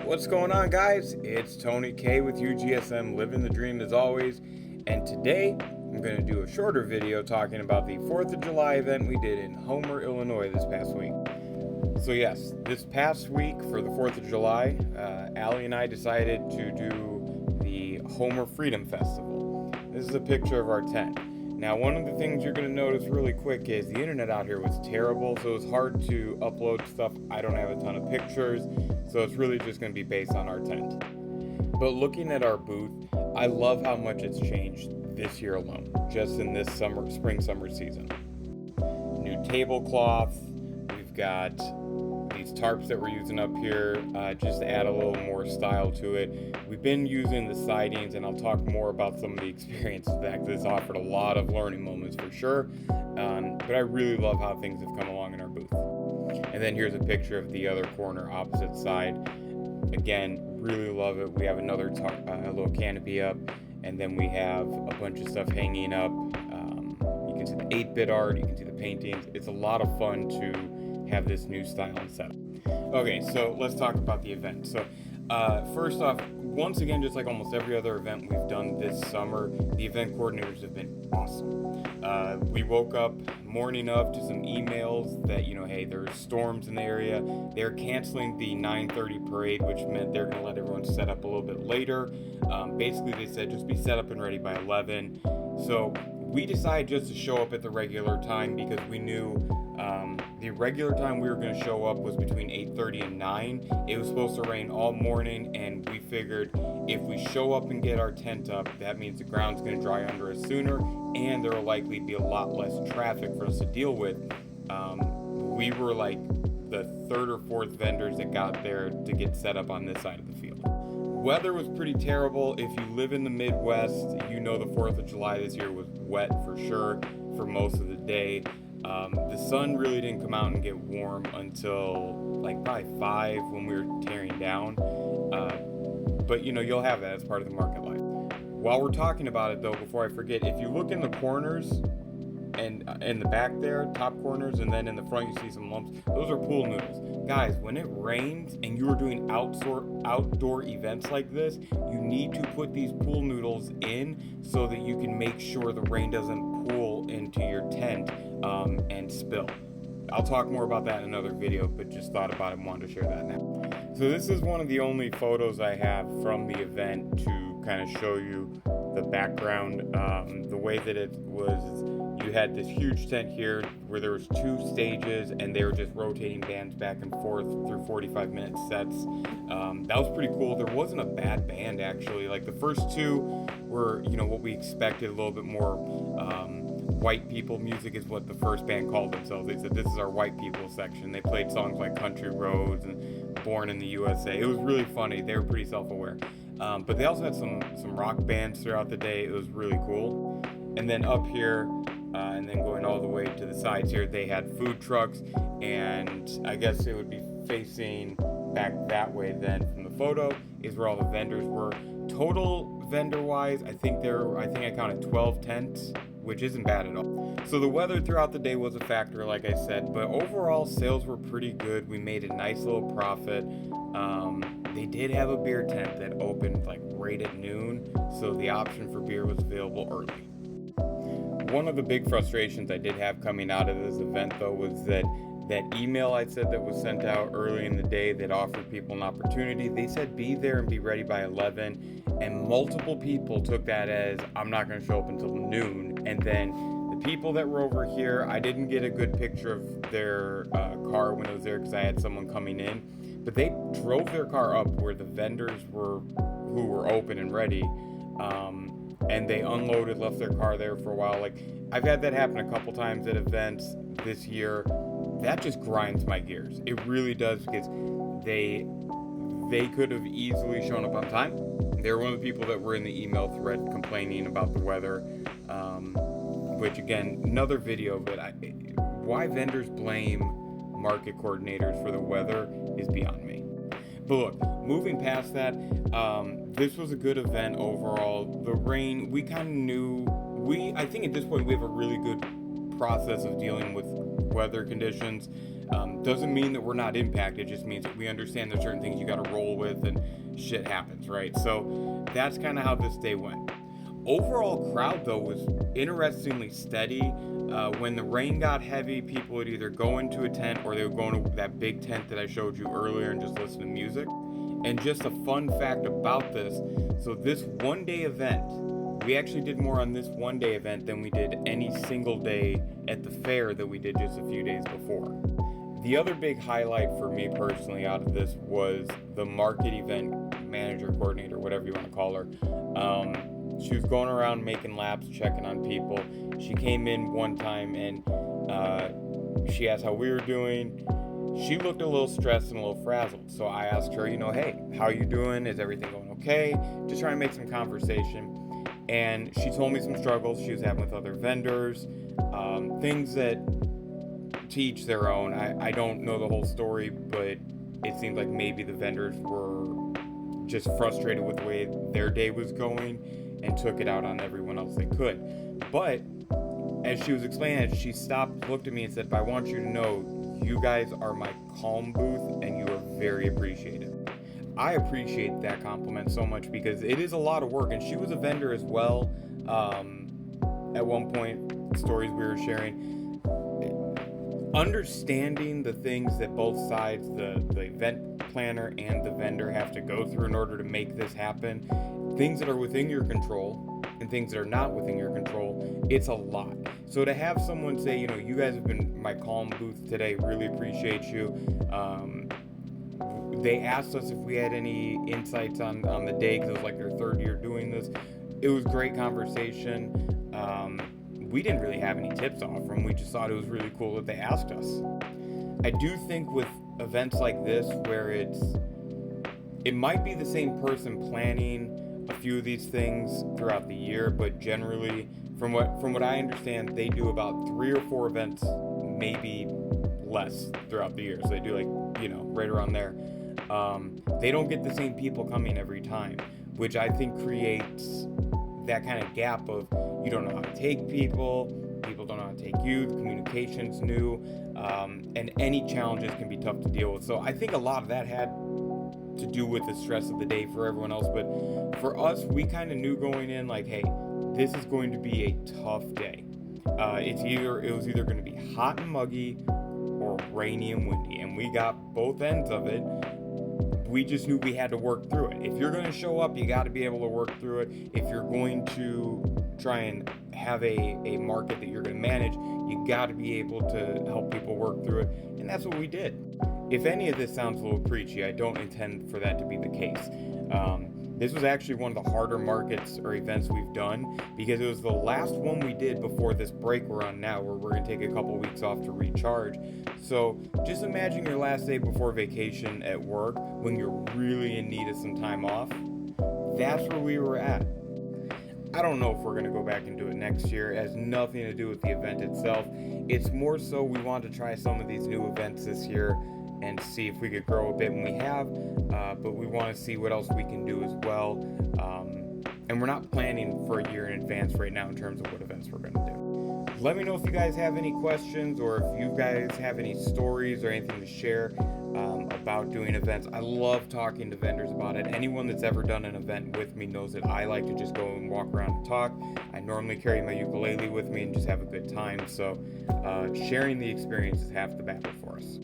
What's going on, guys? It's Tony K with UGSM, living the dream as always. And today I'm going to do a shorter video talking about the 4th of July event we did in Homer, Illinois this past week. So yes, this past week for the 4th of July, Allie and I decided to do the Homer Freedom Festival. This is a picture of our tent. Now, one of the things you're going to notice really quick is the internet out here was terrible, so it was hard to upload stuff. I don't have a ton of pictures, so it's really just going to be based on our tent. But looking at our booth, I love how much it's changed this year alone, just in this spring-summer season. New tablecloth, we've got these tarps that we're using up here, just to add a little more style to it. We've been using the sidings, and I'll talk more about some of the experiences that this offered a lot of learning moments for sure. But I really love how things have come along in our booth. And then here's a picture of the other corner, opposite side. Again, really love it. We have another little canopy up, and then we have a bunch of stuff hanging up. You can see the 8-bit art, you can see the paintings. It's a lot of fun to have this new style and setup. Okay, so let's talk about the event. So first off, once again, just like almost every other event we've done this summer, the event coordinators have been awesome. We woke up morning of to some emails that, hey, there's storms in the area. They're canceling the 9:30 parade, which meant they're going to let everyone set up a little bit later. Basically, they said just be set up and ready by 11. So we decided just to show up at the regular time because we knew the regular time we were going to show up was between 8:30 and 9. It was supposed to rain all morning, and we figured if we show up and get our tent up, that means the ground's going to dry under us sooner, and there will likely be a lot less traffic for us to deal with. We were like the third or fourth vendors that got there to get set up on this side of the field. Weather was pretty terrible. If you live in the Midwest, you know the 4th of July this year was wet for sure for most of the day. The sun really didn't come out and get warm until like probably 5 when we were tearing down. But you'll have that as part of the market life. While we're talking about it though, before I forget, if you look in the corners and in the back there, top corners, and then in the front you see some lumps, those are pool noodles. Guys, when it rains and you are doing outdoor events like this, you need to put these pool noodles in so that you can make sure the rain doesn't pool into your tent and spill. I'll talk more about that in another video, but just thought about it and wanted to share that now. So this is one of the only photos I have from the event to kind of show you the background. The way that it was, you had this huge tent here where there was 2 stages, and they were just rotating bands back and forth through 45-minute sets. That was pretty cool. There wasn't a bad band, actually. Like the first 2 were, what we expected, a little bit more white people music is what the first band called themselves. They said, this is our white people section. They played songs like Country Roads and Born in the USA. It was really funny. They were pretty self-aware. But they also had some rock bands throughout the day. It was really cool. And then up here, and then going all the way to the sides here, they had food trucks, and I guess it would be facing back that way then from the photo is where all the vendors were. Total vendor-wise, I think I counted 12 tents, which isn't bad at all. So the weather throughout the day was a factor, like I said, but overall sales were pretty good. We made a nice little profit. They did have a beer tent that opened like right at noon, so the option for beer was available early. One of the big frustrations I did have coming out of this event though was that email I said that was sent out early in the day that offered people an opportunity. They said be there and be ready by 11, and multiple people took that as I'm not going to show up until noon. And then the people that were over here, I didn't get a good picture of their car when it was there because I had someone coming in, but they drove their car up where the vendors were who were open and ready, and they unloaded, left their car there for a while. Like I've had that happen a couple times at events this year. That just grinds my gears. It really does, because they could have easily shown up on time. They were one of the people that were in the email thread complaining about the weather, which again, another video, but why vendors blame market coordinators for the weather is beyond me. But look, moving past that, this was a good event overall. The rain, we kind of knew, I think at this point we have a really good process of dealing with weather conditions. Doesn't mean that we're not impacted. It just means that we understand there's certain things you got to roll with and shit happens, right? So that's kind of how this day went. Overall crowd though was interestingly steady. When the rain got heavy, people would either go into a tent or they would go into that big tent that I showed you earlier and just listen to music. And just a fun fact about this, so this one-day event, we actually did more on this one-day event than we did any single day at the fair that we did just a few days before. The other big highlight for me personally out of this was the market event manager, coordinator, whatever you want to call her. She was going around making laps, checking on people. She came in one time and she asked how we were doing. She looked a little stressed and a little frazzled. So I asked her, hey, how are you doing? Is everything going okay? Just trying to make some conversation. And she told me some struggles she was having with other vendors, things that to each their own. I don't know the whole story, but it seemed like maybe the vendors were just frustrated with the way their day was going and took it out on everyone else they could. But as she was explaining it, she stopped, looked at me and said, "But I want you to know, you guys are my calm booth and you are very appreciated." I appreciate that compliment so much because it is a lot of work, and she was a vendor as well. At one point, stories we were sharing, understanding the things that both sides, the event planner and the vendor, have to go through in order to make this happen, things that are within your control and things that are not within your control, it's a lot. So to have someone say, you guys have been my calm booth today, really appreciate you. They asked us if we had any insights on the day because it was like their third year doing this. It was great conversation. We didn't really have any tips to offer them. We just thought it was really cool that they asked us. I do think with events like this where it might be the same person planning a few of these things throughout the year, but generally from what I understand, they do about 3 or 4 events, maybe less throughout the year. So they do right around there. They don't get the same people coming every time, which I think creates that kind of gap of you don't know how to take people don't know how to take you, the communication's new, and any challenges can be tough to deal with. So I think a lot of that had to do with the stress of the day for everyone else, but for us, we kind of knew going in, like, hey, this is going to be a tough day. It was either going to be hot and muggy or rainy and windy, and we got both ends of it. We just knew we had to work through it. If you're going to show up, you got to be able to work through it. If you're going to try and have a market that you're going to manage, you got to be able to help people work through it, and that's what we did. If any of this sounds a little preachy, I don't intend for that to be the case. This was actually one of the harder markets or events we've done because it was the last one we did before this break we're on now, where we're going to take a couple weeks off to recharge. So just imagine your last day before vacation at work when you're really in need of some time off. That's where we were at. I don't know if we're going to go back and do it next year. It has nothing to do with the event itself. It's more so we want to try some of these new events this year and see if we could grow a bit, and we have, but we want to see what else we can do as well. And we're not planning for a year in advance right now in terms of what events we're going to do. Let me know if you guys have any questions or if you guys have any stories or anything to share about doing events. I love talking to vendors about it. Anyone that's ever done an event with me knows that I like to just go and walk around and talk. I normally carry my ukulele with me and just have a good time. So sharing the experience is half the battle for us.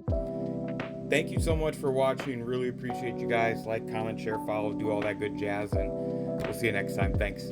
Thank you so much for watching. Really appreciate you guys. Like, comment, share, follow, do all that good jazz, and we'll see you next time. Thanks.